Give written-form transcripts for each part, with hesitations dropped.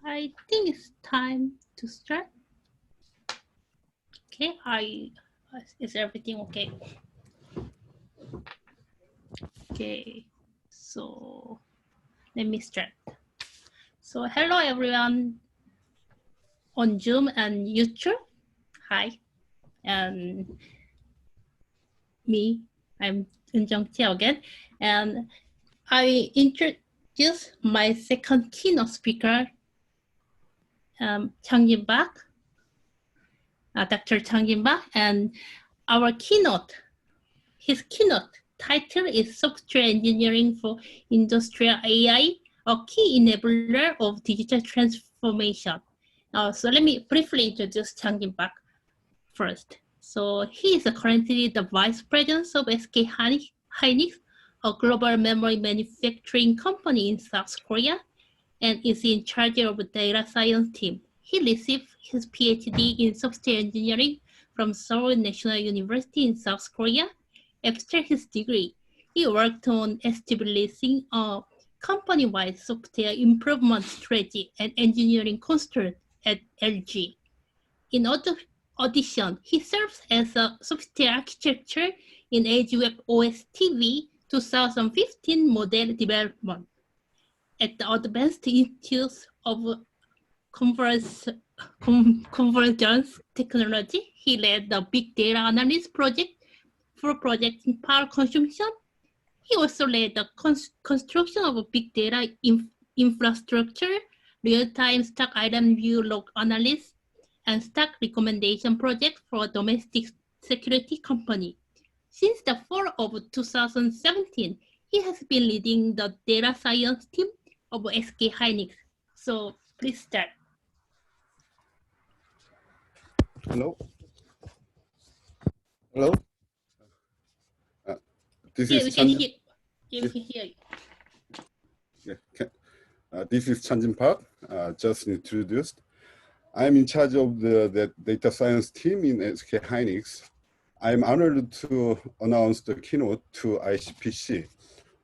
I think it's time to start. Okay, is everything okay? Okay, so let me start. So hello everyone on Zoom and YouTube. Hi, and me, I'm Eunjung Chia again, and I introduce my second keynote speaker, Changjin Park, Dr. Changjin Park, and our keynote, his keynote title is Software Engineering for Industrial AI, a key enabler of digital transformation. So let me briefly introduce Changjin Park first. So he is currently the Vice President of SK Hynix, a global memory manufacturing company in South Korea, and is in charge of the data science team. He received his PhD in software engineering from Seoul National University in South Korea. After his degree, he worked on establishing a company-wide software improvement strategy and engineering cluster at LG. In addition, he serves as a software architecture in AGWeb OS TV 2015 model development. At the Advanced Institute of Convergence Technology, he led the Big Data Analysis project for projecting power consumption. He also led the construction of a big data infrastructure, real-time stock item view log analysis, and stock recommendation project for a domestic security company. Since the fall of 2017, he has been leading the data science team of SK Hynix. So please start. Hello. Hello. This is Chanjin. You can hear you. Yeah. This is Chanjin Park. Just introduced. I'm in charge of the data science team in SK Hynix. I'm honored to announce the keynote to ICPC.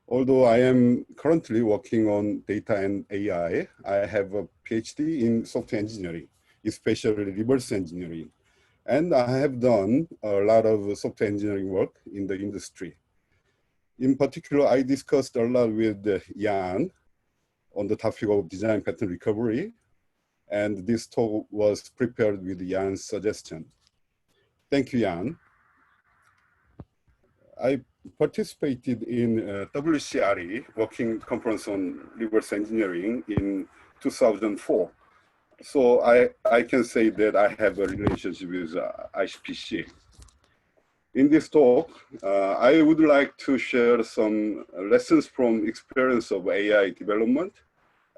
Although I am currently working on data and AI, I have a PhD in software engineering, especially reverse engineering. And I have done a lot of software engineering work in the industry. In particular, I discussed a lot with Jan on the topic of design pattern recovery. And this talk was prepared with Jan's suggestion. Thank you, Jan. I participated in WCRE working conference on reverse engineering in 2004. So I can say that I have a relationship with ICPC. In this talk, I would like to share some lessons from experience of AI development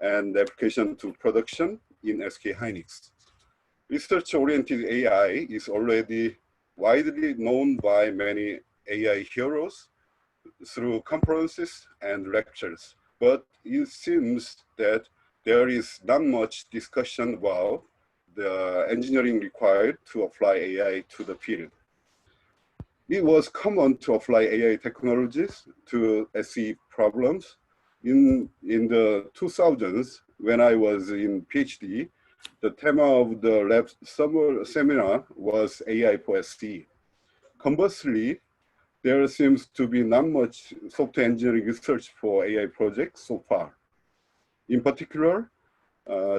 and application to production in SK Hynix. Research-oriented AI is already widely known by many AI heroes through conferences and lectures, but it seems that there is not much discussion about the engineering required to apply AI to the field. It was common to apply AI technologies to SE problems. In the 2000s, when I was in PhD, the theme of the lab summer seminar was AI for SE. Conversely, there seems to be not much software engineering research for AI projects so far. In particular,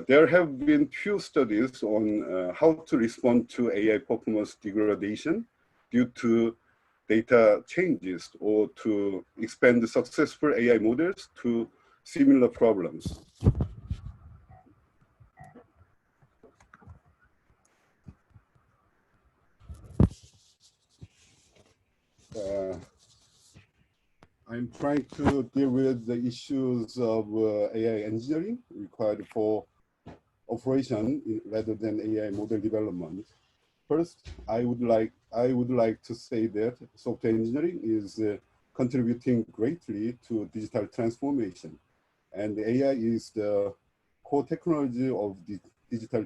there have been few studies on how to respond to AI performance degradation due to data changes or to expand the successful AI models to similar problems. I'm trying to deal with the issues of AI engineering required for operation rather than AI model development. First, I would like to say that software engineering is contributing greatly to digital transformation, and AI is the core technology of the digital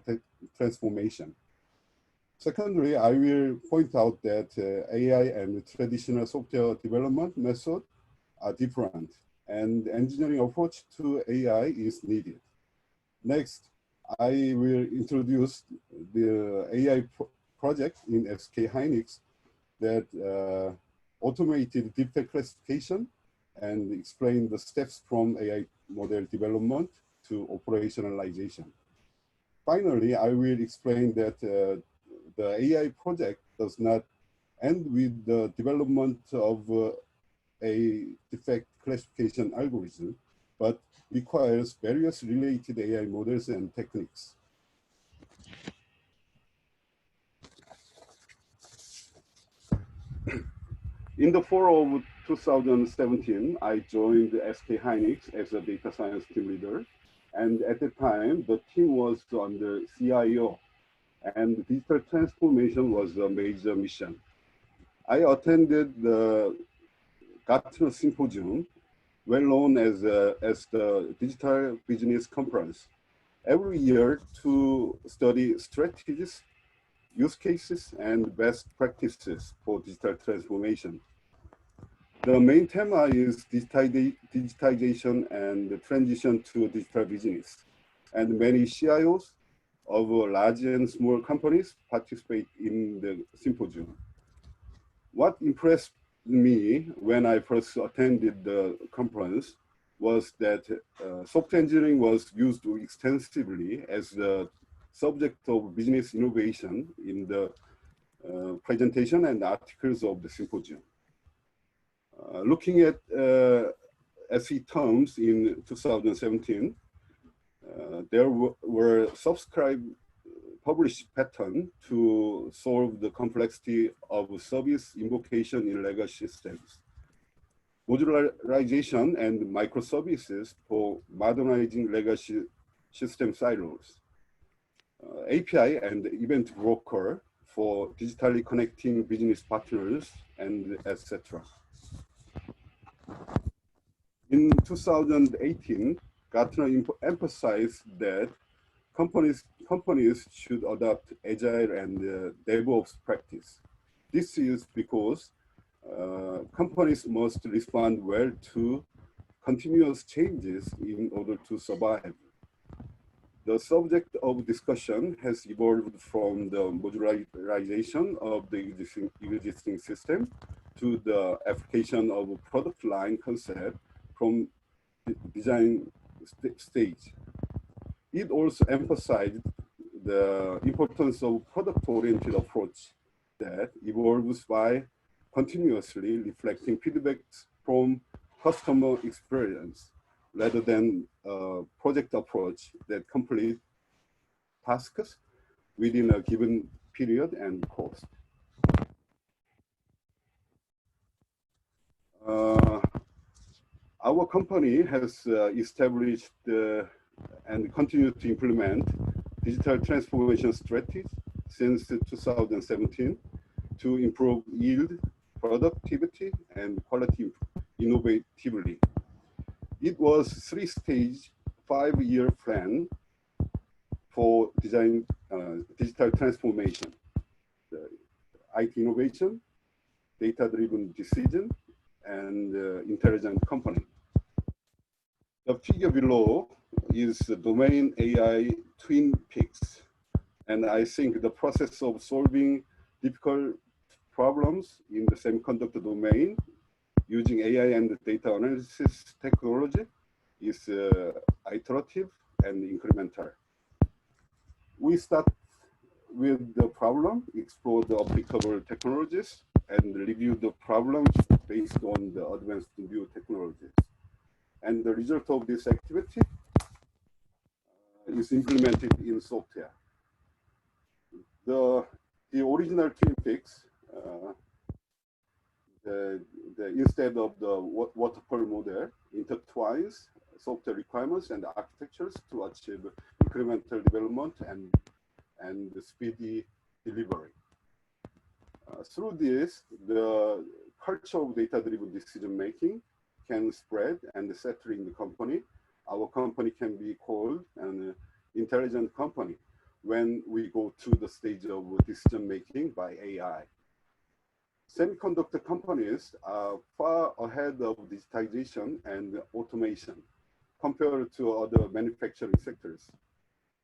transformation. Secondly, I will point out that AI and traditional software development methods are different, and engineering approach to AI is needed. Next, I will introduce the AI project in SK Hynix that automated defect classification and explain the steps from AI model development to operationalization. Finally, I will explain that the AI project does not end with the development of a defect classification algorithm, but requires various related AI models and techniques. In the fall of 2017, I joined SK Hynix as a data science team leader. And at the time, the team was under CIO, and digital transformation was a major mission. I attended the Gartner Symposium, well known as the Digital Business Conference, every year to study strategies, use cases, and best practices for digital transformation. The main theme is digitization and the transition to digital business. And many CIOs of large and small companies participate in the symposium. What impressed me when I first attended the conference was that software engineering was used extensively as the subject of business innovation in the presentation and articles of the symposium. Looking at SE terms in 2017, there were published patterns to solve the complexity of service invocation in legacy systems, modularization and microservices for modernizing legacy system silos, API and event broker for digitally connecting business partners, and etc. In 2018, Gartner emphasized that companies should adopt agile and DevOps practice. This is because companies must respond well to continuous changes in order to survive. The subject of discussion has evolved from the modularization of the existing system to the application of a product line concept from the design stage. It also emphasized the importance of product-oriented approach that evolves by continuously reflecting feedbacks from customer experience rather than a project approach that completes tasks within a given period and cost. Our company has established and continued to implement digital transformation strategies since 2017 to improve yield, productivity, and quality innovatively. It was a three-stage, 5-year plan for design digital transformation, the IT innovation, data-driven decision, and intelligent company. The figure below is the domain AI twin peaks. And I think the process of solving difficult problems in the semiconductor domain using AI and data analysis technology is iterative and incremental. We start with the problem, explore the applicable technologies, and review the problems based on the advanced new technologies. And the result of this activity is implemented in software. The original twin peaks, instead of the waterfall model, intertwines software requirements and architectures to achieve incremental development and speedy delivery. Through this, the culture of data-driven decision-making can spread and settle in the company. Our company can be called an intelligent company when we go to the stage of decision-making by AI. Semiconductor companies are far ahead of digitization and automation compared to other manufacturing sectors.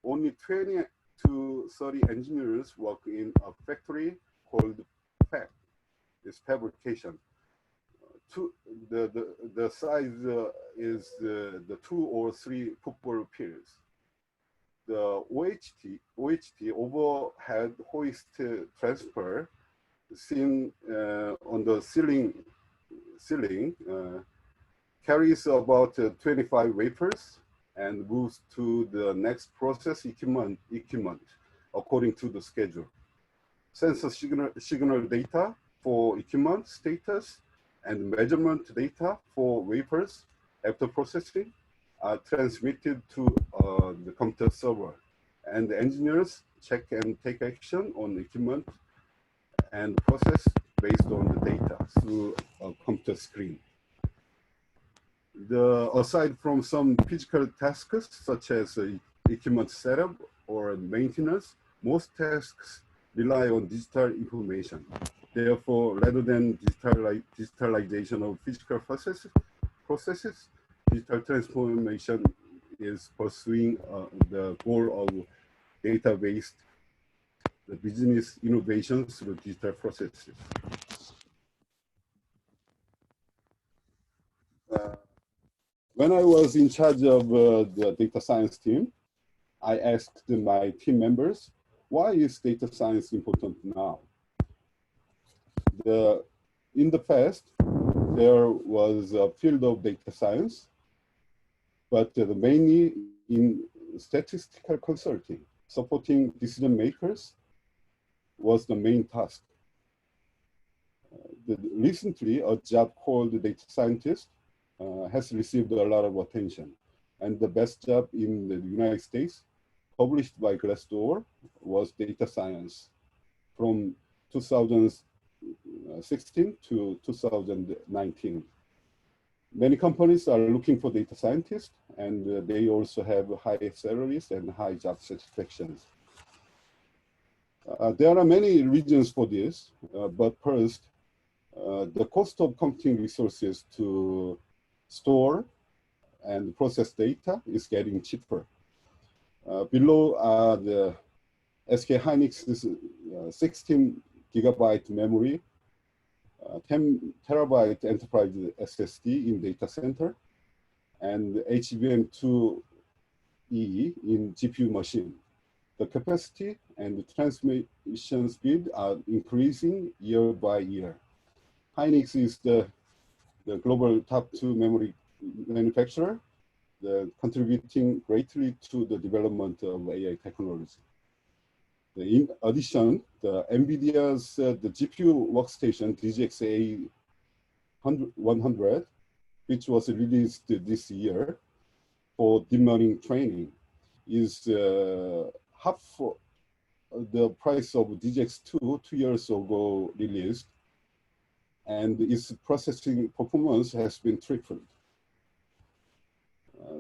Only 20 to 30 engineers work in a factory called fab. It's fabrication. The size is the 2 or 3 football fields. The OHT, overhead hoist transfer, seen on the ceiling carries about 25 wafers and moves to the next process equipment according to the schedule. Sensor signal data for equipment status and measurement data for wafers after processing are transmitted to the computer server, and the engineers check and take action on the equipment and process based on the data through a computer screen. Aside from some physical tasks such as equipment setup or maintenance, most tasks rely on digital information. Therefore, rather than digitalization of physical processes, digital transformation is pursuing the goal of data-based business innovation through digital processes. When I was in charge of the data science team, I asked my team members, why is data science important now? In the past, there was a field of data science, but mainly in statistical consulting, supporting decision makers was the main task. Recently, a job called data scientist has received a lot of attention, and the best job in the United States, published by Glassdoor, was data science from 2016 to 2019. Many companies are looking for data scientists, and they also have high salaries and high job satisfactions. There are many reasons for this, but first, the cost of computing resources to store and process data is getting cheaper. Below are the SK Hynix's 16 gigabyte memory, 10 terabyte enterprise SSD in data center, and HBM2E in GPU machine. The capacity and the transmission speed are increasing year by year. Hynix is the global top 2 memory manufacturer, contributing greatly to the development of AI technology. In addition, the NVIDIA's the GPU workstation DGX A100, which was released this year for deep learning training, is half the price of DGX2 2 years ago released, and its processing performance has been tripled.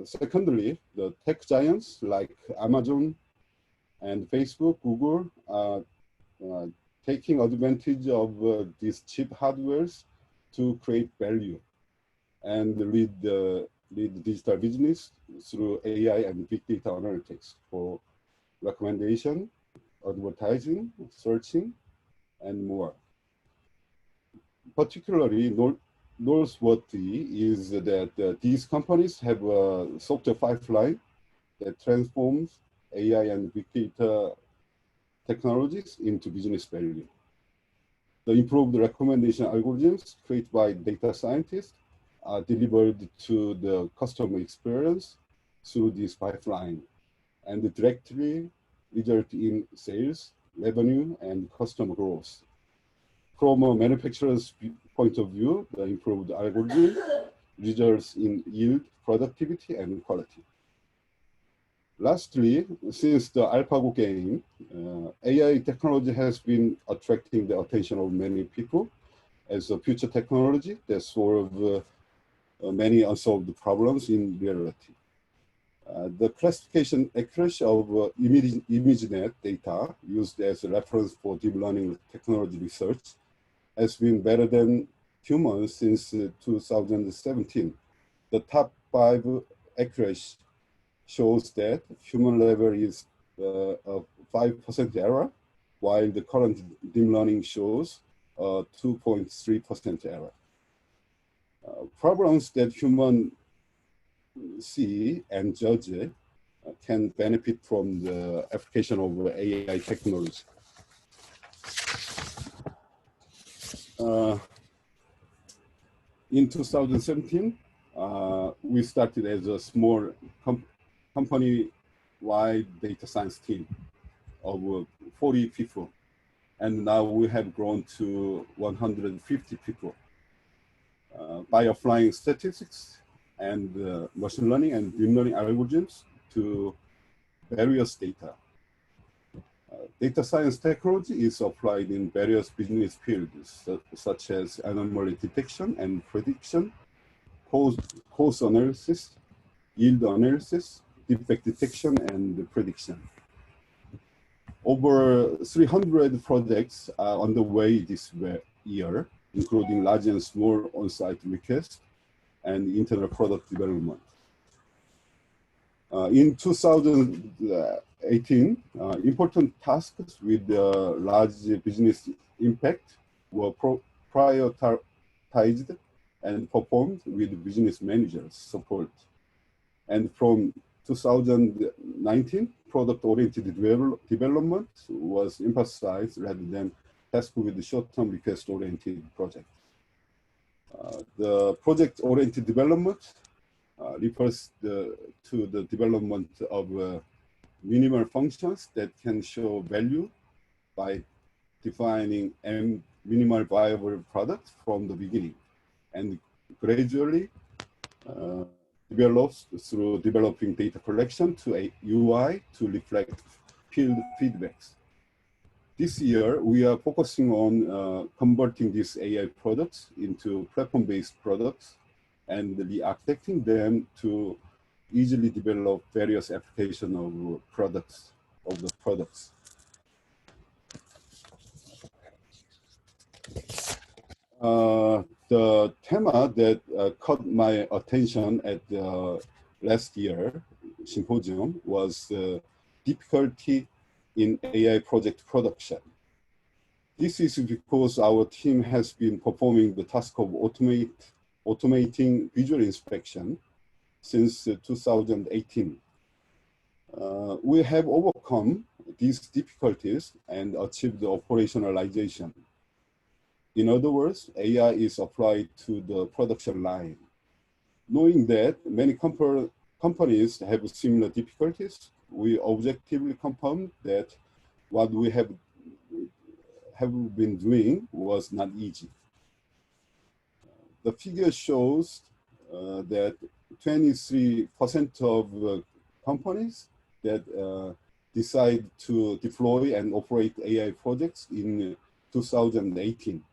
Secondly, the tech giants like Amazon and Facebook, Google are taking advantage of these cheap hardwares to create value and lead digital business through AI and big data analytics for recommendation, advertising, searching, and more. Particularly noteworthy is that these companies have a software pipeline that transforms AI and big data technologies into business value. The improved recommendation algorithms created by data scientists are delivered to the customer experience through this pipeline and directly result in sales, revenue, and customer growth. From a manufacturer's point of view, the improved algorithm results in yield, productivity, and quality. Lastly, since the AlphaGo game, AI technology has been attracting the attention of many people as a future technology that solve many unsolved problems in reality. The classification accuracy of ImageNet data used as a reference for deep learning technology research has been better than humans since 2017. The top 5 accuracy shows that human level is a 5% error, while the current deep learning shows 2.3% error. Problems that humans see and judge can benefit from the application of AI technology. In 2017, we started as a small company-wide data science team of 40 people. And now we have grown to 150 people. By applying statistics and machine learning and deep learning algorithms to various data. Data science technology is applied in various business fields, such as anomaly detection and prediction, cost analysis, yield analysis, defect detection, and prediction. Over 300 projects are underway this year, including large and small on-site requests and internal product development. In 2018, important tasks with large business impact were prioritized and performed with business managers' support. And from 2019, product-oriented development was emphasized rather than tasked with short-term request-oriented projects. The project-oriented development refers to the development of minimal functions that can show value by defining a minimal viable product from the beginning and gradually develops through developing data collection to a UI to reflect field feedbacks. This year, we are focusing on converting these AI products into platform-based products and re-architecting them to easily develop various applications of the products. The theme that caught my attention at the last year symposium was difficulty in AI project production. This is because our team has been performing the task of automating visual inspection since 2018. We have overcome these difficulties and achieved the operationalization. In other words, AI is applied to the production line. Knowing that many companies have similar difficulties, we objectively confirmed that what we have been doing was not easy. The figure shows that 23% of companies that decide to deploy and operate AI projects in 2018,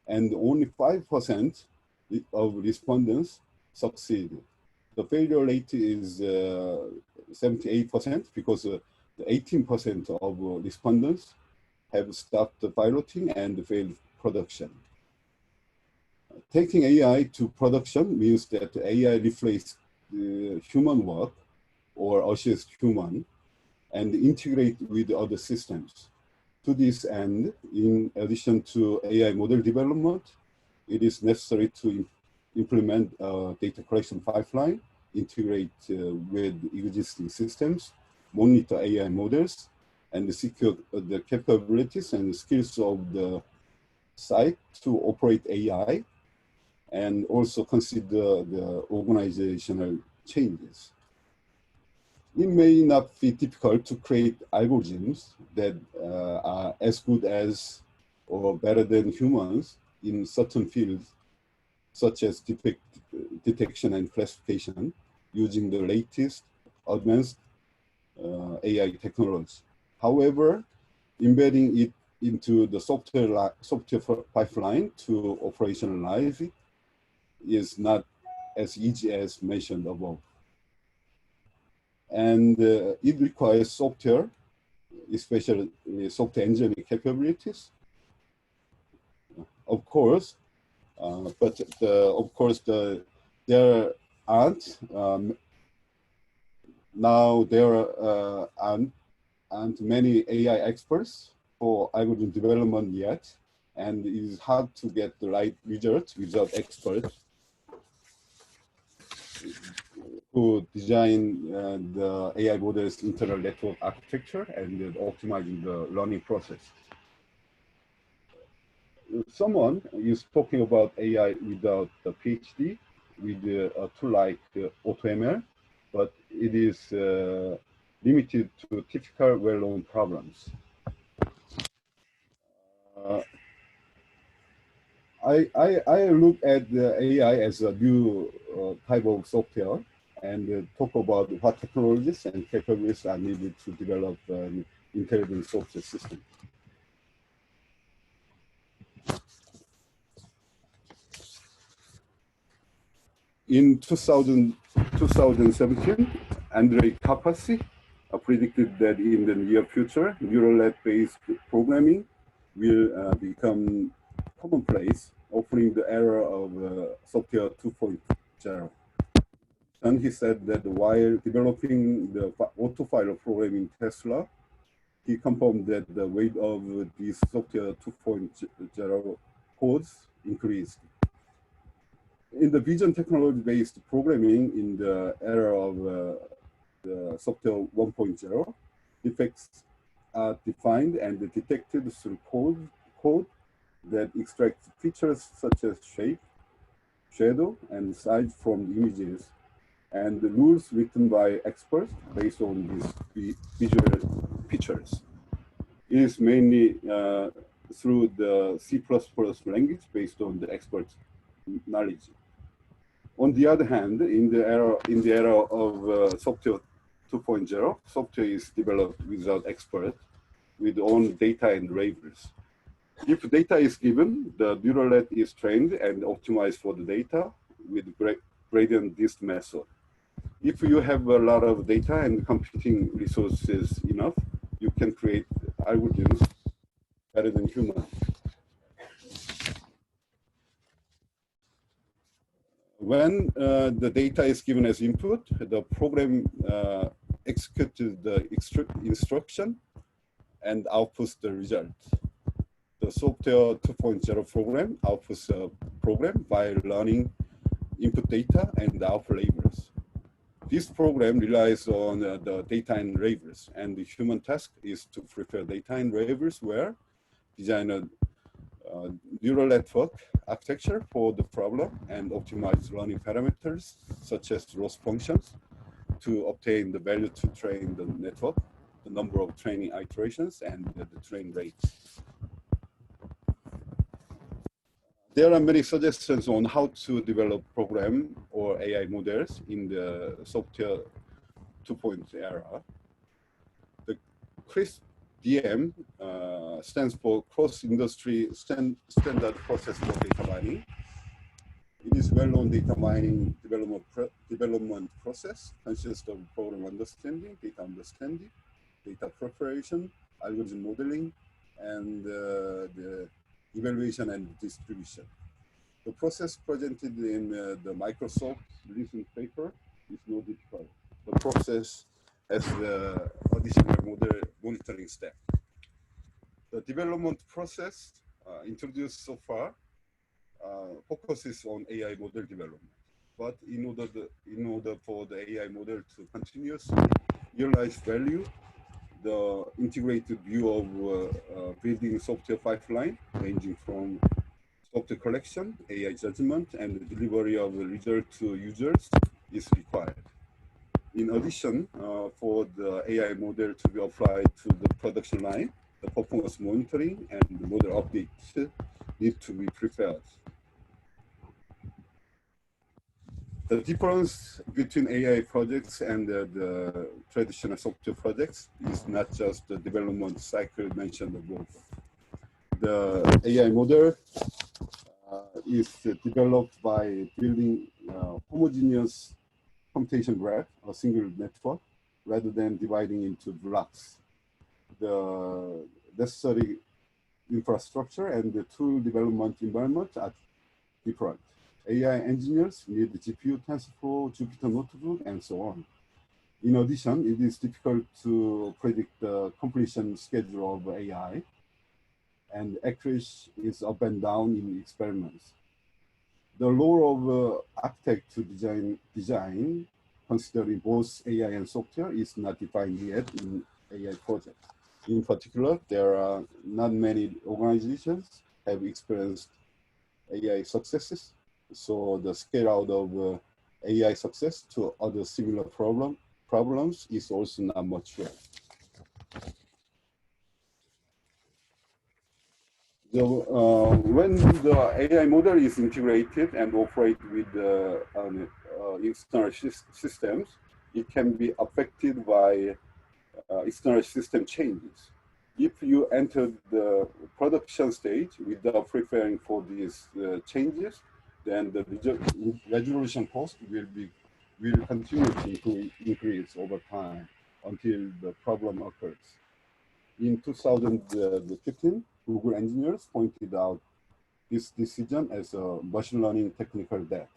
and only 5% of respondents succeeded. The failure rate is 78% because the 18% of respondents have stopped piloting and failed production. Taking AI to production means that AI replaces human work or assists human and integrate with other systems. To this end, in addition to AI model development, it is necessary to implement a data collection pipeline, integrate with existing systems, monitor AI models, and secure the capabilities and skills of the site to operate AI, and also consider the organizational changes. It may not be difficult to create algorithms that are as good as or better than humans in certain fields, such as defect detection and classification, using the latest advanced AI technology. However, embedding it into the software pipeline to operationalize it is not as easy as mentioned above. And it requires software, especially software engineering capabilities. Of course, but of course there aren't now there aren't many AI experts for algorithm development yet, and it is hard to get the right results without experts who design the AI model's internal network architecture and optimizing the learning process. Someone is talking about AI without a PhD with a tool like AutoML, but it is limited to typical well-known problems. I look at the AI as a new type of software and talk about what technologies and capabilities are needed to develop an intelligent software system. In 2017, Andrei Karpathy predicted that in the near future, neural net-based programming will become commonplace, offering the era of software 2.0. And he said that while developing the autopilot program in Tesla, he confirmed that the weight of these software 2.0 codes increased. In the vision technology-based programming in the era of the software 1.0, defects are defined and detected through code that extracts features such as shape, shadow, and size from the images, and the rules written by experts based on these visual features. It is mainly through the C++ language based on the experts' knowledge. On the other hand, in the era of software 2.0, software is developed without experts, with own data and labels. If data is given, the neural net is trained and optimized for the data with gradient descent method. If you have a lot of data and computing resources enough, you can create algorithms better than humans. When the data is given as input, the program executes the instruction and outputs the result. The software 2.0 program outputs a program by learning input data and output labels. This program relies on the data and labels, and the human task is to prepare data and labels where design a neural network architecture for the problem and optimize learning parameters such as loss functions to obtain the value to train the network, the number of training iterations, and the train rates. There are many suggestions on how to develop program or AI models in the software 2.0 era. The CRISP-DM stands for Cross-Industry Standard Process for Data Mining. It is well-known data mining development process consists of program understanding, data preparation, algorithm modeling, and the evaluation and distribution. The process presented in the Microsoft recent paper is no different. The process has the additional monitoring step. The development process introduced so far focuses on AI model development. But in order for the AI model to continuously realize value, the integrated view of building software pipeline ranging from software collection, AI judgment, and the delivery of the result to users is required. In addition, for the AI model to be applied to the production line, the performance monitoring and the model updates need to be prepared. The difference between AI projects and the traditional software projects is not just the development cycle mentioned above. The AI model is developed by building homogeneous computation graph, a single network, rather than dividing into blocks. The necessary infrastructure and the tool development environment are different. AI engineers need GPU, TensorFlow, Jupyter Notebook, and so on. In addition, it is difficult to predict the completion schedule of AI, and accuracy is up and down in experiments. The role of architect to design, considering both AI and software, is not defined yet in AI projects. In particular, there are not many organizations have experienced AI successes, so the scale out of AI success to other similar problems is also not much yet. So, when the AI model is integrated and operate with external systems, it can be affected by external system changes. If you enter the production stage without preparing for these changes, then the resolution cost will continue to increase over time until the problem occurs. In 2015, Google engineers pointed out this decision as a machine learning technical debt,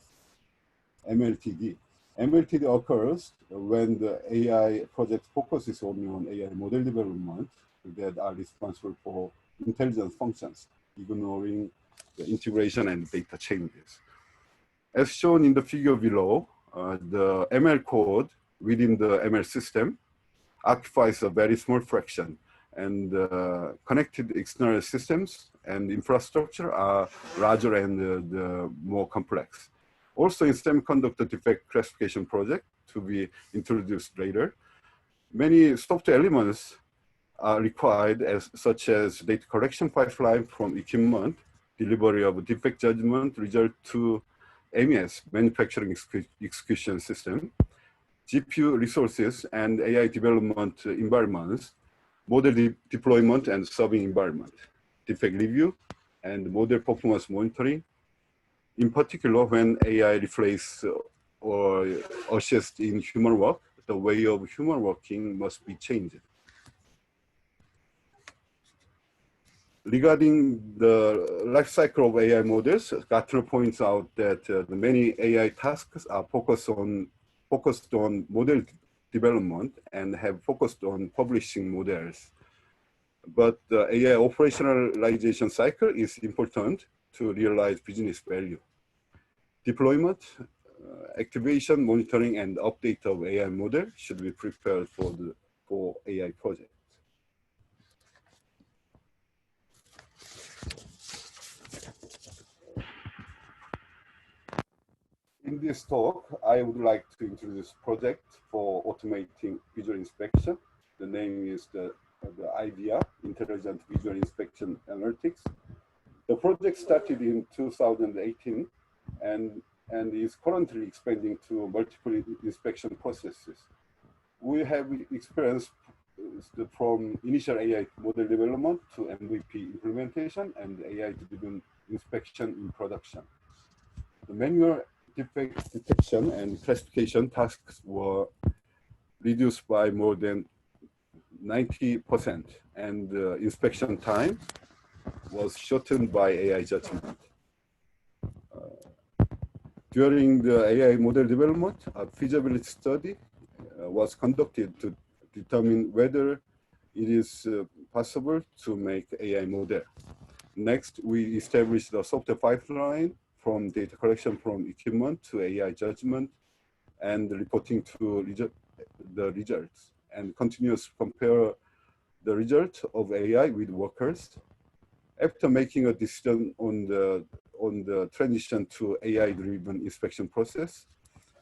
MLTD. MLTD occurs when the AI project focuses only on AI model development that are responsible for intelligence functions, ignoring the integration and data changes. As shown in the figure below, the ML code within the ML system occupies a very small fraction, and connected external systems and infrastructure are larger and more complex. Also in semiconductor defect classification project to be introduced later, many software elements are required such as data collection pipeline from equipment, delivery of defect judgment result to MES, manufacturing execution system, GPU resources and AI development environments, model deployment and serving environment, defect review, and model performance monitoring. In particular, when AI replaces or assists in human work, the way of human working must be changed. Regarding the life cycle of AI models, Gartner points out that the many AI tasks are focused on model development and have focused on publishing models. But the AI operationalization cycle is important to realize business value. Deployment, activation, monitoring, and update of AI model should be prepared for AI projects. In this talk, I would like to introduce a project for automating visual inspection. The name is the IVIA, Intelligent Visual Inspection Analytics. The project started in 2018 and is currently expanding to multiple inspection processes. We have experience from initial AI model development to MVP implementation and AI-driven inspection in production. The manual defect detection and classification tasks were reduced by more than 90%, and inspection time was shortened by AI judgment. During the AI model development, a feasibility study was conducted to determine whether it is possible to make AI model. Next, we established the software pipeline from data collection from equipment to AI judgment and reporting to the results, and continuous compare the result of AI with workers. After making a decision on the transition to AI-driven inspection process,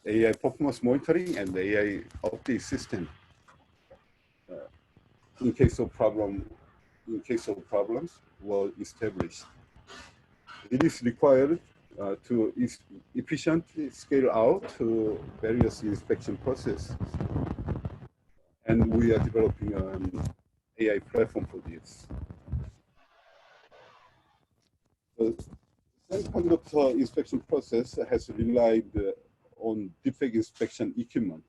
AI performance monitoring and AI update system in case of problems were established. It is required to efficiently scale out to various inspection processes. And we are developing an AI platform for this. The semiconductor inspection process has relied on defect inspection equipment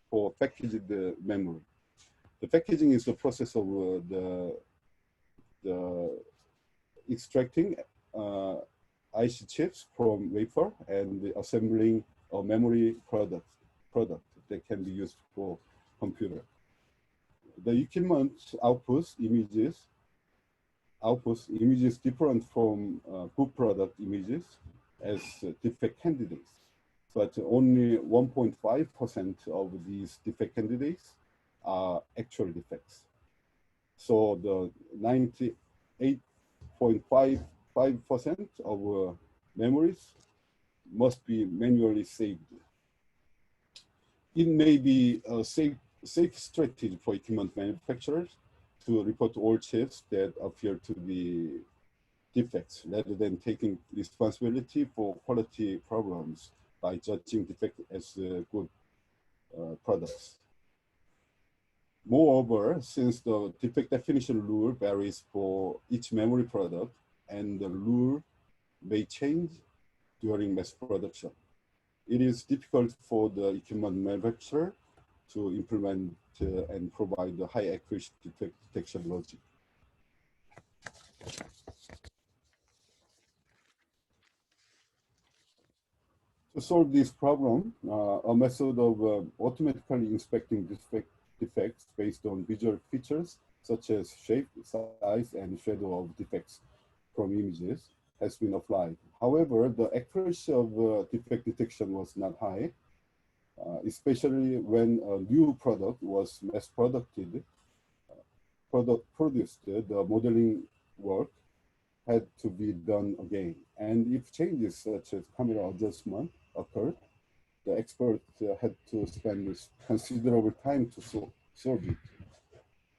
for packaged memory. The packaging is the process of the extracting IC chips from wafer and assembling a memory product that can be used for computer. The equipment outputs images different from good product images as defect candidates, but only 1.5% of these defect candidates are actual defects. So the 98.55% of memories must be manually saved. It may be a safe strategy for equipment manufacturers to report all chips that appear to be defects rather than taking responsibility for quality problems by judging defect as good products. Moreover, since the defect definition rule varies for each memory product and the rule may change during mass production, it is difficult for the equipment manufacturer to implement and provide the high accuracy defect detection logic. To solve this problem, a method of automatically inspecting defects based on visual features such as shape, size, and shadow of defects from images has been applied. However, the accuracy of defect detection was not high, especially when a new product was mass produced. The modeling work had to be done again. And if changes such as camera adjustment occurred, the expert had to spend considerable time to solve it.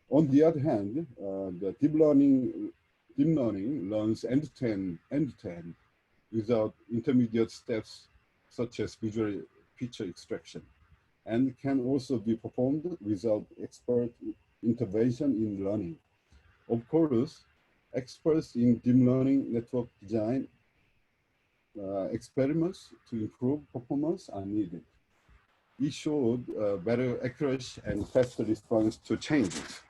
On the other hand, the deep learning learns end-to-end without intermediate steps such as visual feature extraction, and can also be performed without expert intervention in learning. Of course, experts in deep learning network design experiments to improve performance are needed. It showed better accuracy and faster response to changes.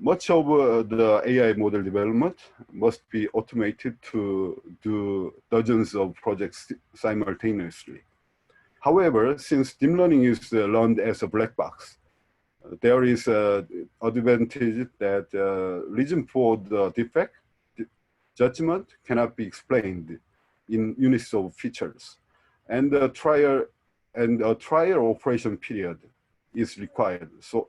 Much of the AI model development must be automated to do dozens of projects simultaneously. However, since deep learning is learned as a black box, there is an advantage that reason for the defect judgment cannot be explained in units of features, and a trial operation period is required. So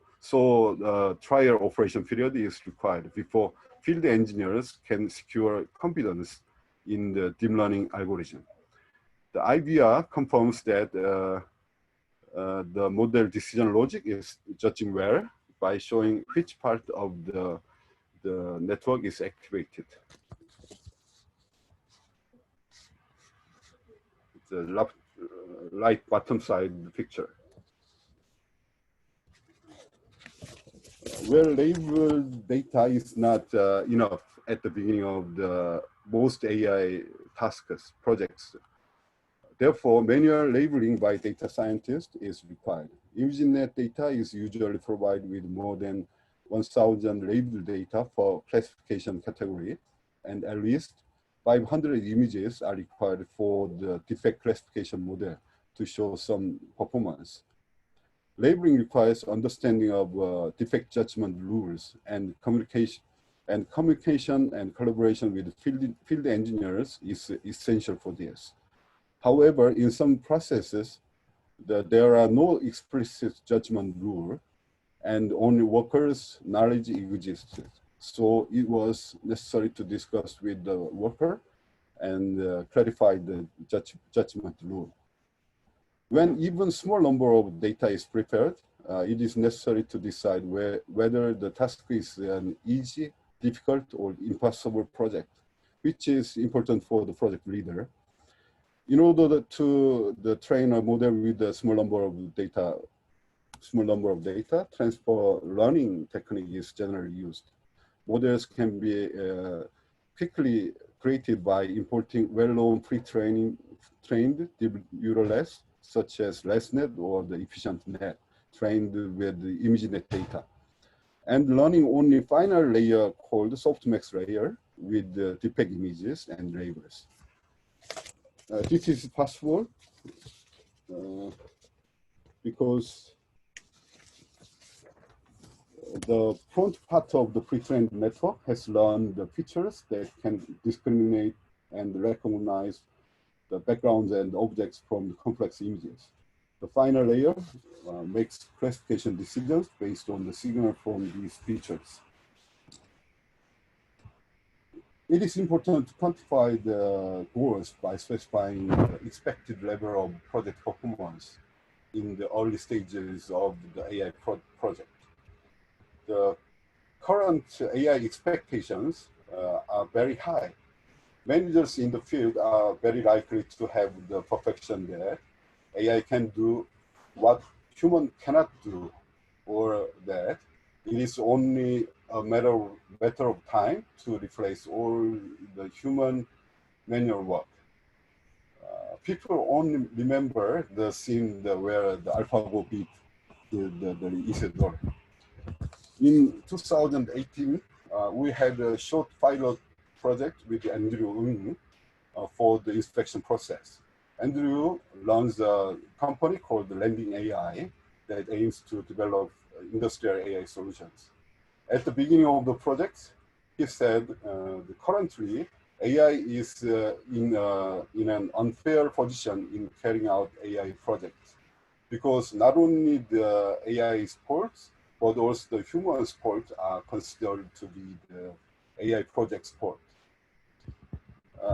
trial operation period is required before field engineers can secure confidence in the deep learning algorithm. The IVR confirms that the model decision logic is judging well by showing which part of the network is activated. It's the right bottom side picture. Where labeled data is not enough at the beginning of the most AI projects. Therefore, manual labeling by data scientists is required. ImageNet data is usually provided with more than 1,000 labeled data for classification category, and at least 500 images are required for the defect classification model to show some performance. Labeling requires understanding of defect judgment rules and communication and collaboration with field engineers is essential for this. However, in some processes, there are no explicit judgment rule and only workers' knowledge exists. So it was necessary to discuss with the worker and clarify the judgment rule. When even small number of data is prepared, it is necessary to decide whether the task is an easy, difficult, or impossible project, which is important for the project leader. In order to train a model with a small number of data, transfer learning technique is generally used. Models can be quickly created by importing well-known pre-trained deep neural nets, such as ResNet or the efficient net, trained with the ImageNet data. And learning only final layer called softmax layer with the deepfake images and labels. This is possible because the front part of the pre-trained network has learned the features that can discriminate and recognize the backgrounds and objects from the complex images. The final layer makes classification decisions based on the signal from these features. It is important to quantify the goals by specifying the expected level of project performance in the early stages of the AI project. The current AI expectations are very high. Managers in the field are very likely to have the perfection that AI can do what human cannot do, or that it is only a matter of time to replace all the human manual work. People only remember the scene where the AlphaGo beat the Isidore. In 2018, we had a short pilot project with Andrew Ng for the inspection process. Andrew runs a company called Landing AI that aims to develop industrial AI solutions. At the beginning of the project, he said currently AI is in an unfair position in carrying out AI projects, because not only the AI's faults, but also the human's fault are considered to be the AI project's fault.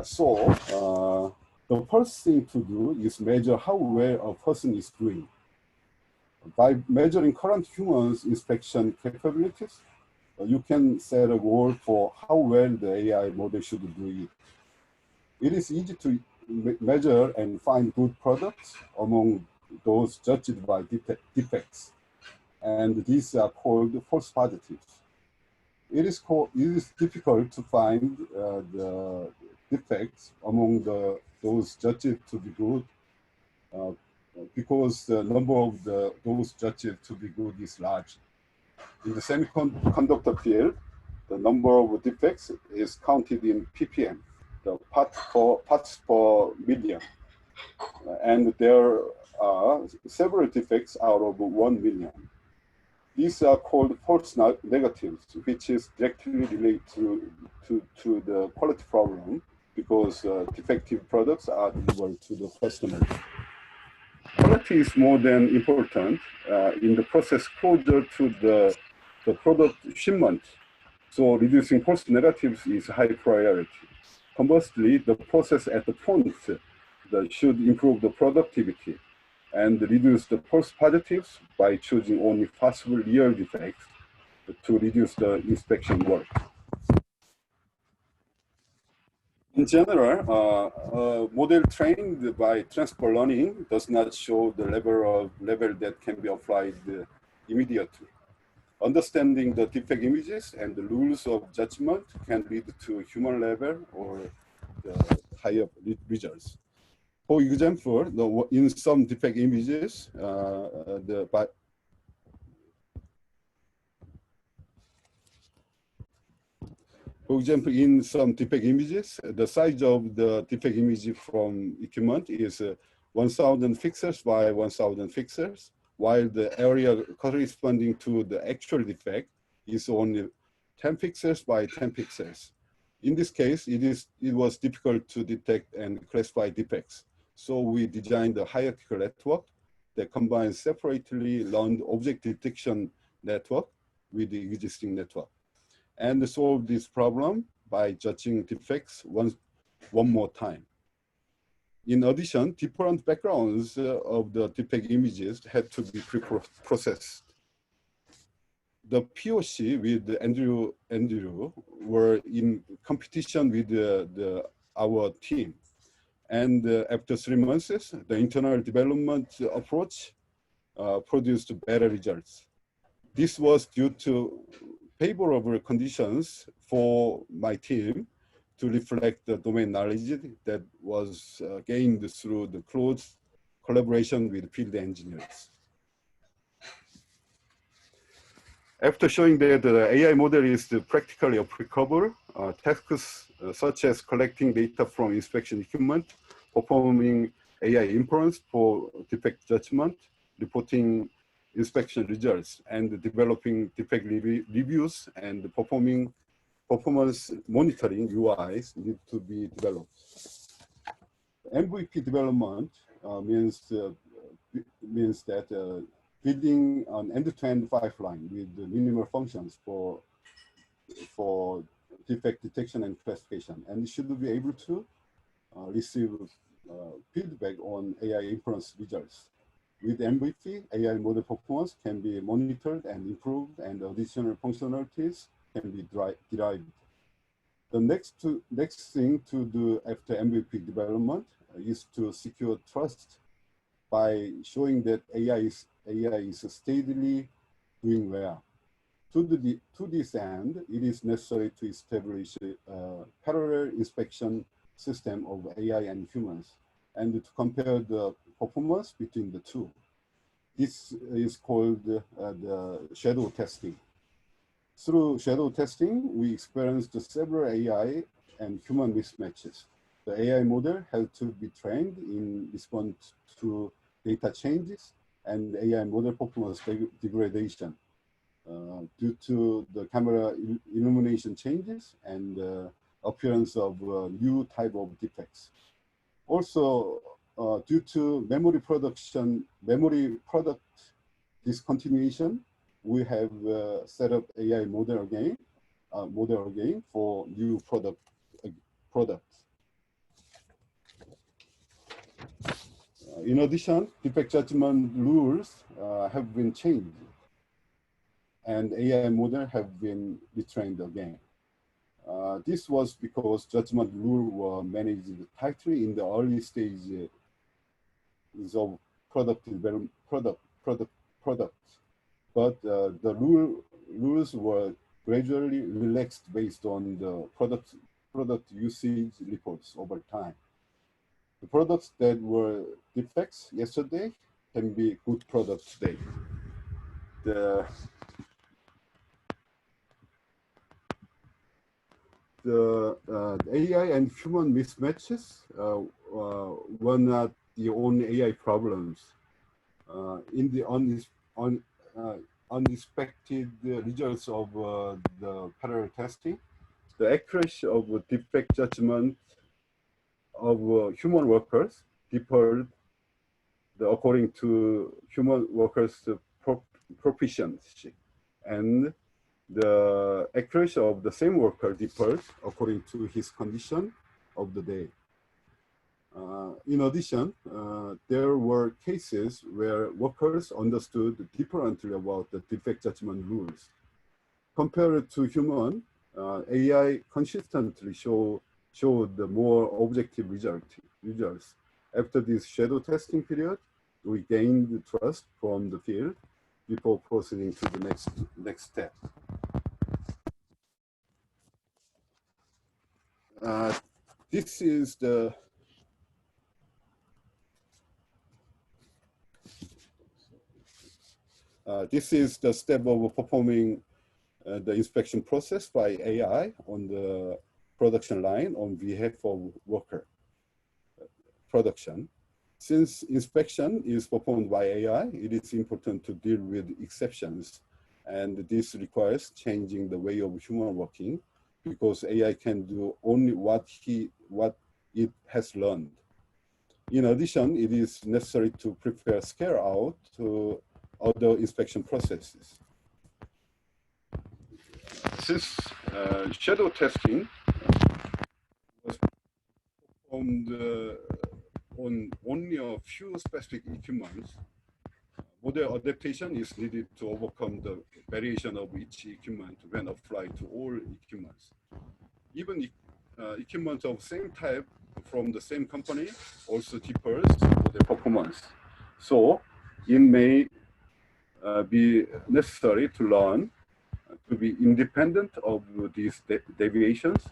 So the first thing to do is measure how well a person is doing. By measuring current humans' inspection capabilities, you can set a goal for how well the AI model should do it. It is easy to measure and find good products among those judged by defects, and these are called false positives. It is difficult to find the defects among those judged to be good, because the number of those judged to be good is large. In the semiconductor field, the number of defects is counted in ppm, the parts per million. And there are several defects out of 1 million. These are called false negatives, which is directly related to the quality problem, because defective products are delivered to the customer. Quality is more than important in the process closer to the product shipment. So reducing false negatives is high priority. Conversely, the process at the point should improve the productivity and reduce the false positives by choosing only possible real defects to reduce the inspection work. In general, a model trained by transfer learning does not show the level that can be applied immediately. Understanding the defect images and the rules of judgment can lead to human level or the higher results. For example, in some defect images, for example, in some defect images, the size of the defect image from equipment is 1,000 pixels by 1,000 pixels, while the area corresponding to the actual defect is only 10 pixels by 10 pixels. In this case, it was difficult to detect and classify defects. So we designed a hierarchical network that combines separately learned object detection network with the existing network, and solve this problem by judging defects one more time. In addition, different backgrounds of the defect images had to be pre-processed. The POC with Andrew were in competition with our team. And after 3 months, the internal development approach produced better results. This was due to favorable conditions for my team to reflect the domain knowledge that was gained through the close collaboration with field engineers. After showing that the AI model is practically applicable, tasks such as collecting data from inspection equipment, performing AI inference for defect judgment, reporting inspection results, and developing defect reviews and performing performance monitoring UIs need to be developed. MVP development means that building an end-to-end pipeline with minimal functions for defect detection and classification, and it should be able to receive feedback on AI inference results. With MVP, AI model performance can be monitored and improved, and additional functionalities can be derived. The next thing to do after MVP development is to secure trust by showing that AI is steadily doing well. To this end, it is necessary to establish a parallel inspection system of AI and humans, and to compare the performance between the two. This is called the shadow testing. Through shadow testing, we experienced several AI and human mismatches. The AI model had to be trained in response to data changes and AI model performance degradation due to the camera illumination changes and appearance of new type of defects. Also, due to memory product discontinuation, we have set up AI model again for new products. In addition, defect judgment rules have been changed, and AI model have been retrained again. This was because judgment rules were managed tightly in the early stage of product development, products. But the rules were gradually relaxed based on the product usage reports over time. The products that were defects yesterday can be good products today. The AI and human mismatches were not the only AI problems. In the unexpected results of the parallel testing, the accuracy of defect judgment of human workers differed according to human workers' proficiency, and the accuracy of the same worker differs according to his condition of the day. In addition, there were cases where workers understood differently about the defect judgment rules. Compared to human, AI consistently showed the more objective results. After this shadow testing period, we gained trust from the field before proceeding to the next step. This is the step of performing the inspection process by AI on the production line on behalf of worker production. Since inspection is performed by AI, it is important to deal with exceptions, and this requires changing the way of human working, because AI can do only what it has learned. In addition, it is necessary to prepare scale out to other inspection processes. Since shadow testing was performed on only a few specific equipments, model adaptation is needed to overcome the variation of each equipment when applied to all equipments. Even equipment of same type from the same company also differs for the performance. So it may be necessary to learn to be independent of these deviations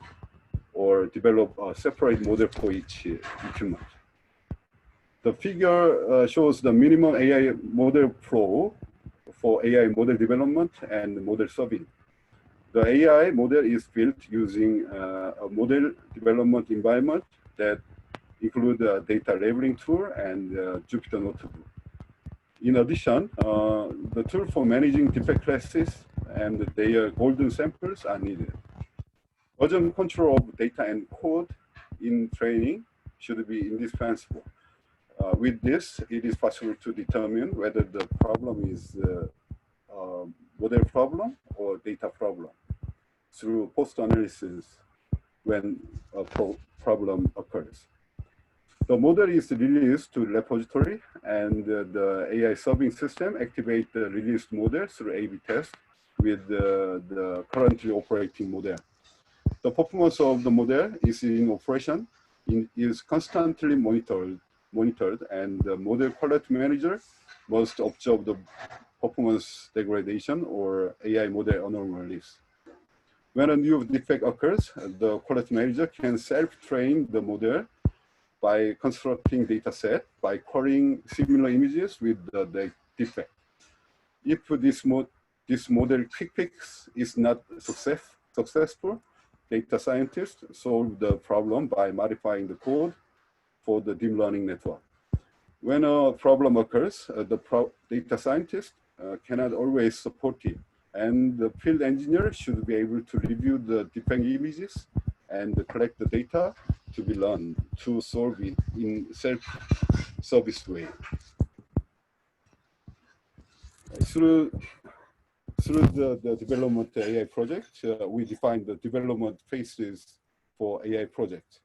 or develop a separate model for each equipment. The figure shows the minimum AI model flow for AI model development and model serving. The AI model is built using a model development environment that includes a data labeling tool and Jupyter Notebook. In addition, the tool for managing defect classes and their golden samples are needed. Version control of data and code in training should be indispensable. With this, it is possible to determine whether the problem is model problem or data problem through post-analysis when a problem occurs. The model is released to repository, and the AI serving system activates the released model through A/B test with the currently operating model. The performance of the model is in operation, is constantly monitored, and the model quality manager must observe the performance degradation or AI model anomalies. When a new defect occurs, the quality manager can self-train the model by constructing data set by querying similar images with the defect. If this model quick fix is not successful, data scientists solve the problem by modifying the code for the deep learning network. When a problem occurs, the data scientist cannot always support it, and the field engineer should be able to review the defect images and collect the data to be learned to solve it in self-service way. Through the development AI project, we define the development phases for AI project.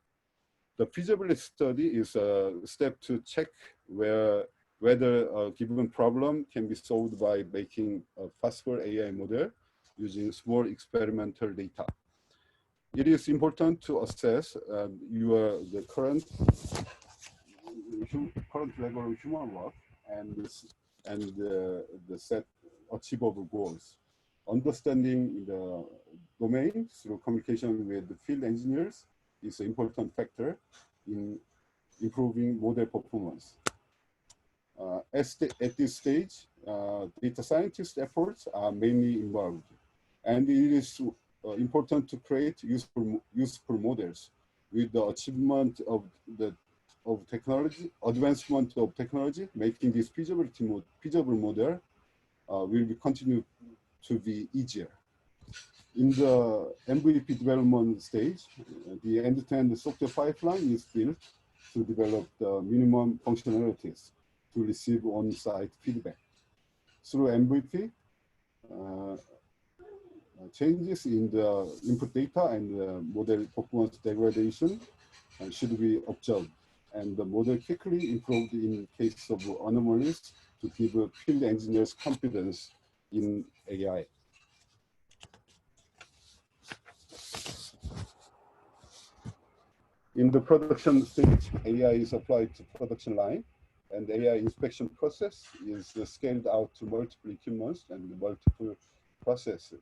The feasibility study is a step to check whether a given problem can be solved by making a possible AI model using small experimental data. It is important to assess the current level of human work and the set achievable goals. Understanding the domain through communication with the field engineers is an important factor in improving model performance. At this stage, data scientist efforts are mainly involved, and it is important to create useful models with the achievement of technology, advancement of technology, making this feasible model will continue to be easier. In the MVP development stage, the end-to-end software pipeline is built to develop the minimum functionalities to receive on-site feedback. Through MVP, changes in the input data and the model performance degradation should be observed, and the model quickly improved in case of anomalies to give field engineers confidence in AI. In the production stage, AI is applied to production line, and the AI inspection process is scaled out to multiple equipments and multiple processes.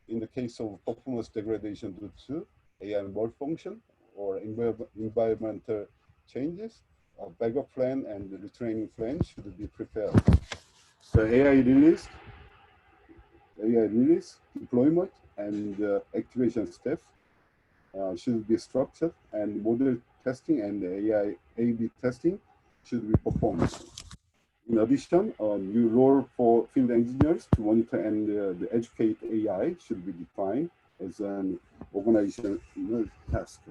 In the case of performance degradation due to AI malfunction or environmental changes, a backup plan and the retraining plan should be prepared. The AI release, deployment, and activation steps should be structured, and model testing and AI A/B testing should be performed. In addition, a new role for field engineers to monitor and educate AI should be defined as an organizational task.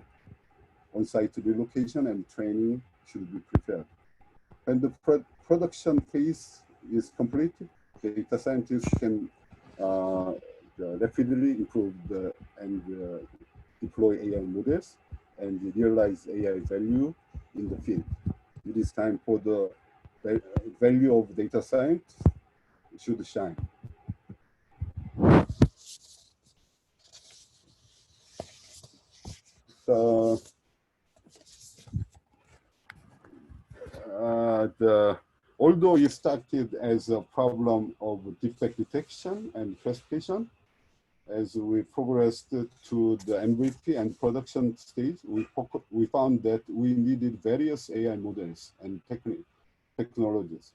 On-site relocation and training should be prepared. When the production phase is completed, data scientists can rapidly improve and deploy AI models and realize AI value in the field. It is time for the value of data science should shine. although it started as a problem of defect detection and classification, as we progressed to the MVP and production stage, we found that we needed various AI models and technologies.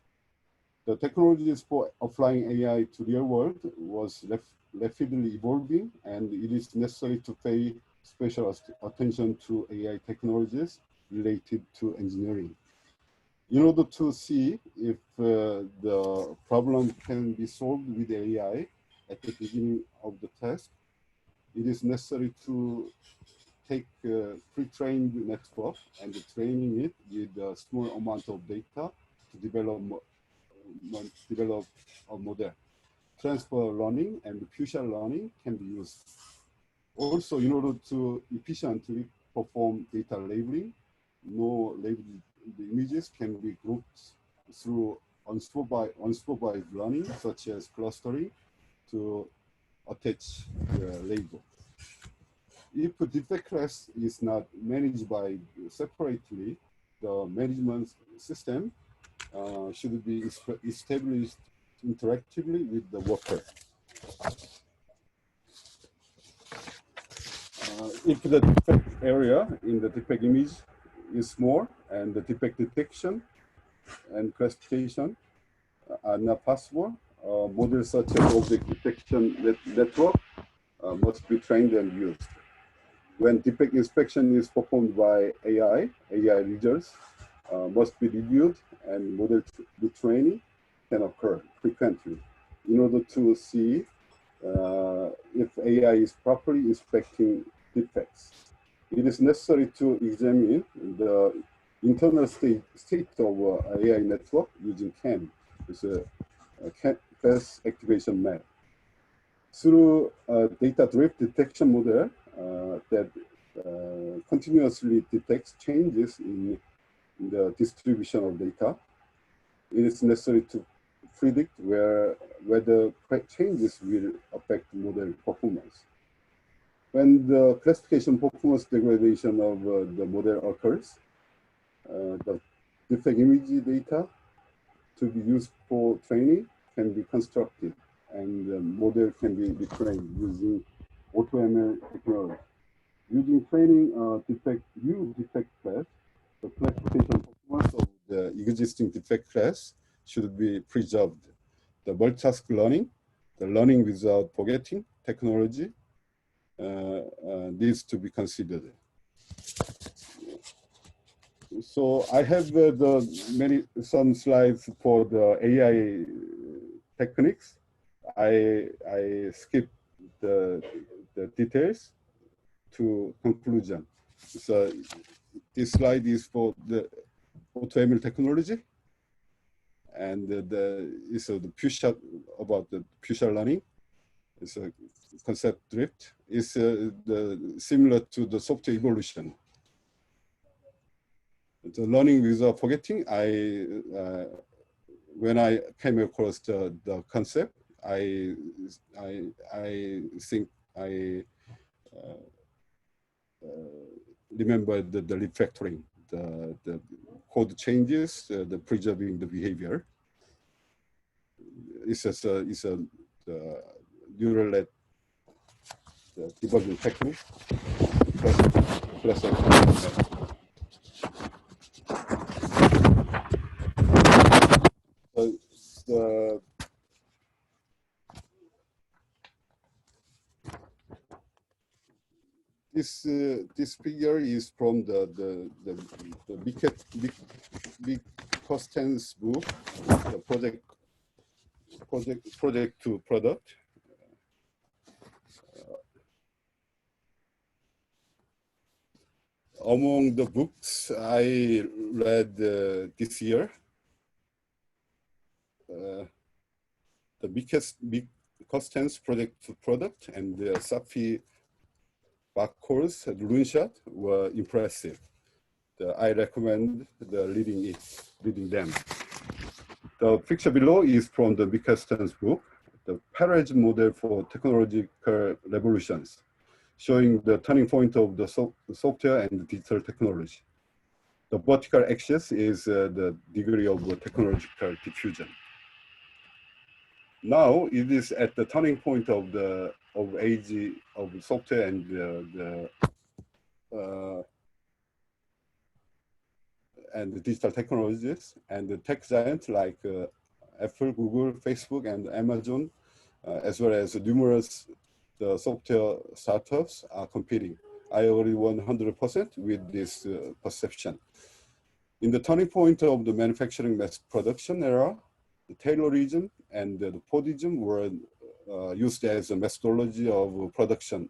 The technologies for applying AI to real world was rapidly evolving, and it is necessary to pay special attention to AI technologies related to engineering. In order to see if the problem can be solved with AI at the beginning of the task, it is necessary to take pre-trained network and training it with a small amount of data to develop a model. Transfer learning and future learning can be used. Also, in order to efficiently perform data labeling, no labeled images can be grouped through unsupervised learning, such as clustering, to attach the label. If a defect class is not managed by separately, the management system should be established interactively with the worker. If the defect area in the defect image is small and the defect detection and classification are not possible, models such as object detection network must be trained and used. When defect inspection is performed by AI results must be reviewed, and model retraining can occur frequently in order to see if AI is properly inspecting defects. It is necessary to examine the internal state of AI network using CAM. It's a class activation map. Through a data drift detection model that continuously detects changes in the distribution of data, it is necessary to predict whether changes will affect model performance. When the classification performance degradation of the model occurs, the defect image data to be used for training can be constructed, and the model can be retrained using AutoML technology. Using training new defect class, the classification performance of the existing defect class should be preserved. The multitask learning, the learning without forgetting technology needs to be considered. So I have some slides for the AI techniques. I skip the details to conclusion. So this slide is for the AutoML technology, and it's the future about the future learning. It's a concept drift. It's similar to the software evolution. The learning without forgetting. When I came across the concept, I think I remember the refactoring, the code changes, the preserving the behavior. It's a neural net debugging technique. This figure is from the big Costen's book, the project to product. Among the books I read this year, the big Costen's project to product and the Safi Bakkor's Runeshot were impressive. I recommend reading them. The picture below is from the Bickersten's book, The Paradigm Model for Technological Revolutions, showing the turning point of the software and digital technology. The vertical axis is the degree of technological diffusion. Now it is at the turning point of the age of software and the digital technologies, and the tech giants like Apple, Google, Facebook, and Amazon, as well as numerous software startups are competing. I agree 100% with this perception. In the turning point of the manufacturing mass production era, the Taylorism and the Fordism were used as a methodology of production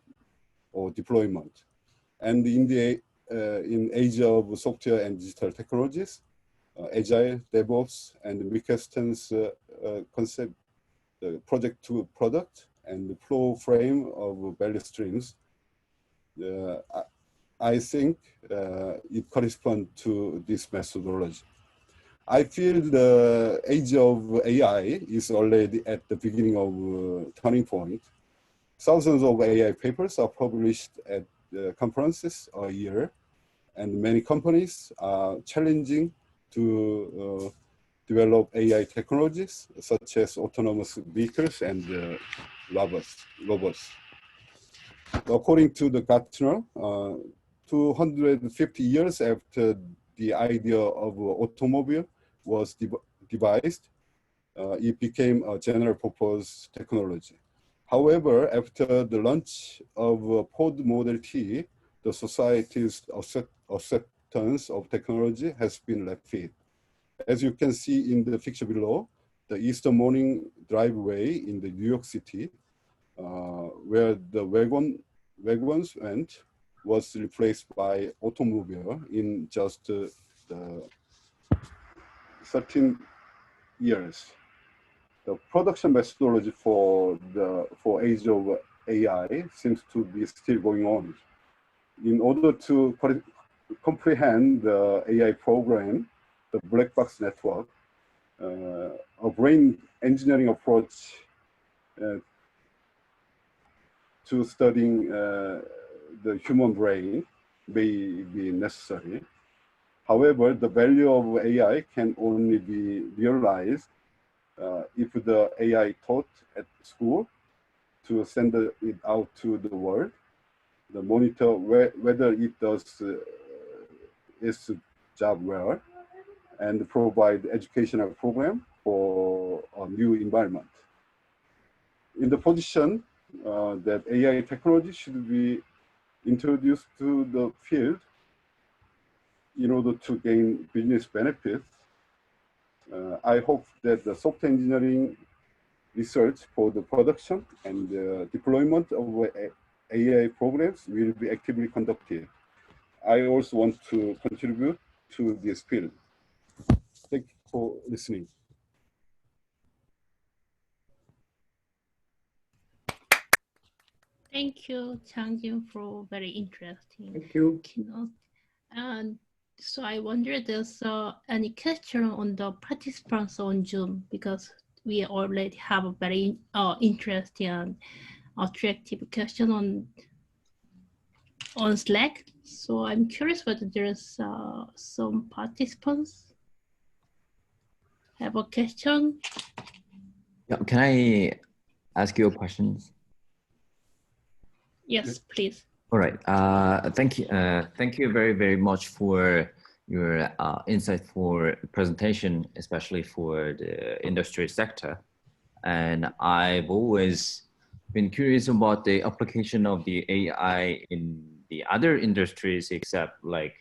or deployment. And in age of software and digital technologies, Agile, DevOps, and Mikkelsen's concept, project to product, and the flow frame of value streams, I think it corresponds to this methodology. I feel the age of AI is already at the beginning of turning point. Thousands of AI papers are published at conferences a year, and many companies are challenging to develop AI technologies such as autonomous vehicles and robots. According to the Gartner, 250 years after the idea of automobile was devised, it became a general purpose technology. However, after the launch of Ford Model T, the society's acceptance of technology has been rapid. As you can see in the picture below, the Easter morning driveway in the New York City, where the wagons went, was replaced by automobile in just 13 years. The production methodology for age of AI seems to be still going on. In order to comprehend the AI program, the black box network, a brain engineering approach to studying the human brain may be necessary. However, the value of AI can only be realized if the AI taught at school to send it out to the world, the monitor whether it does its job well, and provide educational program for a new environment. In the position that AI technology should be introduced to the field in order to gain business benefits, I hope that the software engineering research for the production and the deployment of AI programs will be actively conducted. I also want to contribute to this field. Thank you for listening. Thank you, Changjin, for very interesting keynote. And so I wonder there's any question on the participants on Zoom, because we already have a very interesting and attractive question on Slack. So I'm curious whether there's some participants have a question. Yeah, can I ask you a question? Yes, please. All right. Thank you. Thank you very, very much for your insightful presentation, especially for the industry sector. And I've always been curious about the application of the AI in the other industries, except like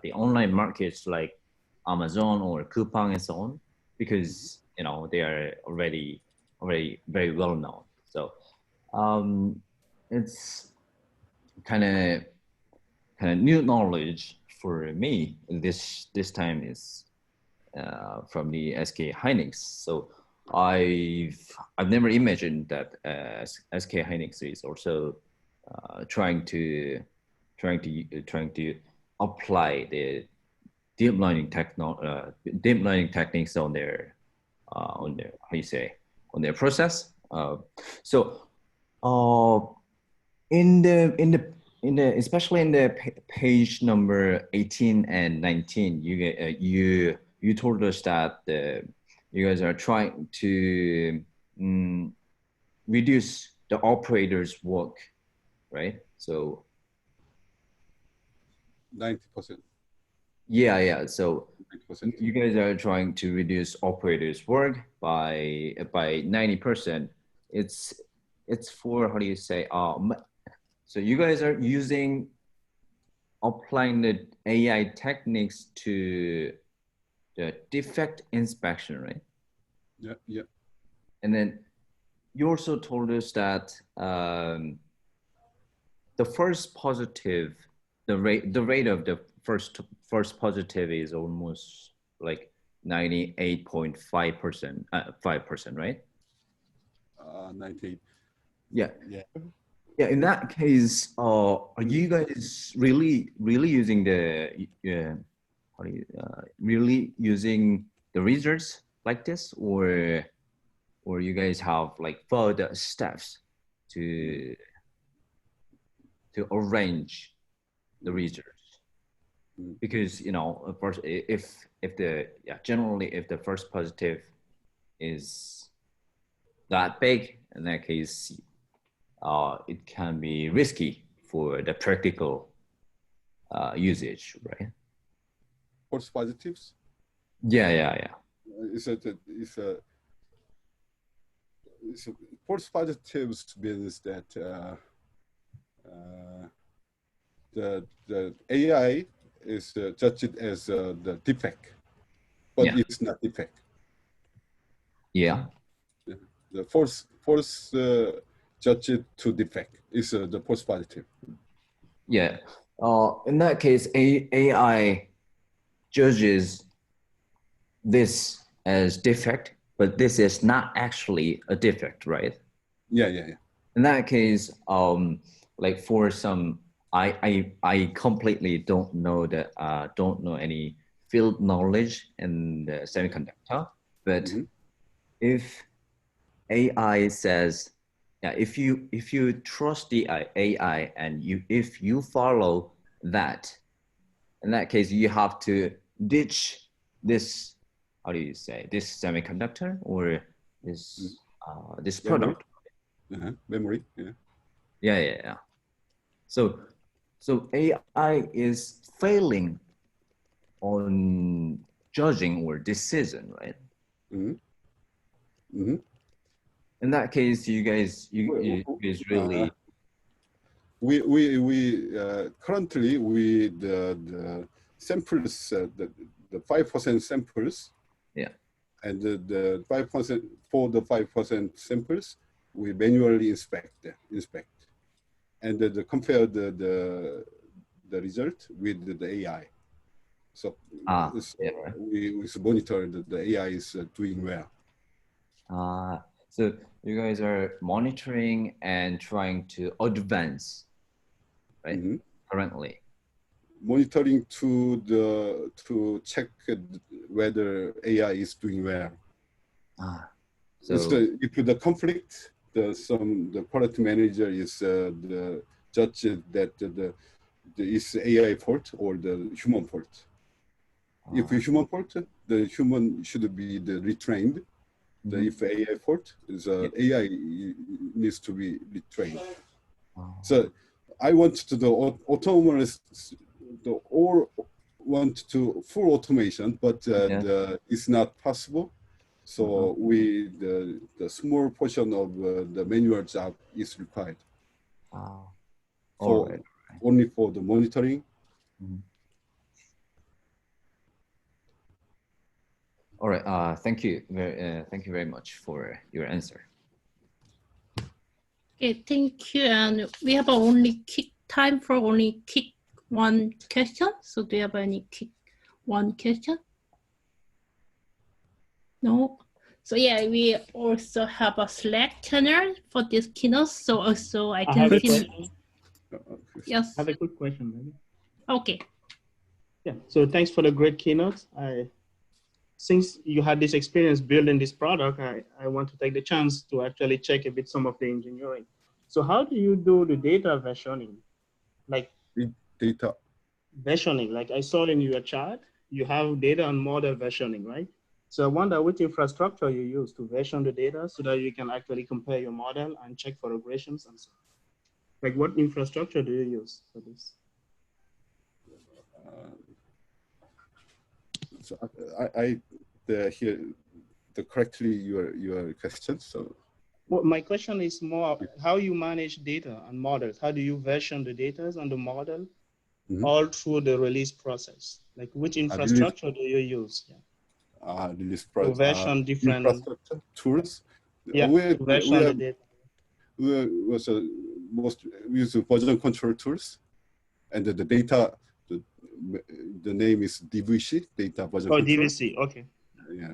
the online markets like Amazon or Coupang and so on, because you know they are already very well known. So it's kind of new knowledge for me. This time is from the SK Hynix. So I've never imagined that SK Hynix is also trying to apply the deep learning techniques on their how you say, on their process. In the especially in the page number 18 and 19, you told us that you guys are trying to reduce the operator's work, right? So 90%. yeah. So 90%. you guys are trying to reduce operators' work by 90%. It's for, how do you say, so you guys are applying the AI techniques to the defect inspection, right? Yeah. And then you also told us that the first positive, the rate of the first positive is almost like 98.5%, 5%, right? 98. Yeah. Yeah. Yeah, in that case, are you guys really using the really using the results like this, or you guys have like further steps to arrange the results? Because first, if generally if the first positive is that big, in that case, it can be risky for the practical usage, right? False positives? Yeah. False positives means that the AI is judged as the defect, but Yeah. it's not defect. Yeah. The false judged to defect is the false positive. Yeah. In that case, AI judges this as defect, but this is not actually a defect, right? Yeah. In that case, like for some, I completely don't know any field knowledge in the semiconductor, but if AI says, yeah, if you trust the AI and if you follow that, in that case, you have to ditch this, how do you say, this semiconductor or this product. Memory. Yeah. So AI is failing on judging or decision, right? In that case, you guys really. We currently the samples, the 5% samples. Yeah. And the 5% for the 5% samples, we manually inspect, and compare the result with the AI. So we monitor the AI is doing well. So you guys are monitoring and trying to advance, right? Currently. Monitoring to check whether AI is doing well. So if the conflict, the product manager is the judge that is AI fault or the human fault. If it's human fault, the human should be retrained. If AI fault, AI needs to be retrained. So I want to the autonomous, want to full automation, but it's not possible. So the small portion of the manual job is required. Only for the monitoring. All right. Thank you very much for your answer. Okay, thank you. And we have only time for only one question. So do you have any one question? No. So yeah, we also have a Slack channel for this keynote. So also I can see. Yes. I have a quick question, maybe. Okay. Yeah. So thanks for the great keynote. Since you had this experience building this product, I want to take the chance to actually check a bit some of the engineering. So how do you do the data versioning? like Data. versioning. Like I saw in your chart, you have data and model versioning, right? So I wonder which infrastructure you use to version the data so that you can actually compare your model and check for regressions and so on. Like what infrastructure do you use for this? So hear correctly your question. So well, my question is more how you manage data and models. How do you version the data and the model all through the release process? Like which infrastructure do you use? Yeah. Release To version different infrastructure tools. Yeah, to version the data. We use version control tools, and the data. The name is DVC, data version control. DVC, okay. Yeah,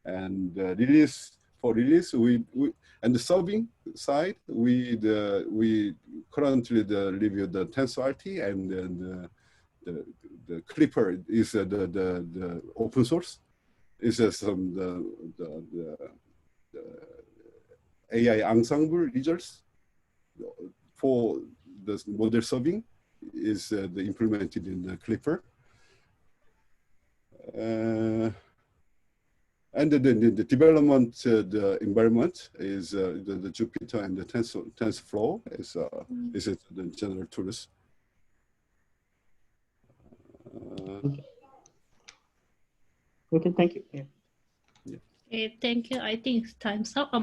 and for release, we and the serving side, we currently review the TensorRT and then the Clipper is the open source. Is some the AI ensemble results for the model serving is implemented in the Clipper. And the development, the environment is the Jupyter and the TensorFlow is the general tools. Okay, thank you. Yeah. Okay, thank you. I think it's time's up.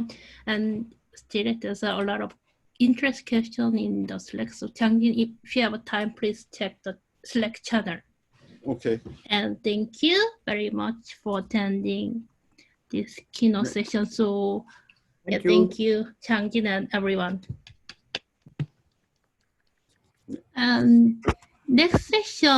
And still there's a lot of interest question in the Slack. So Changjin, if you have time, please check the Slack channel. Okay. And thank you very much for attending this keynote session. So thank you, Changjin and everyone. And next session.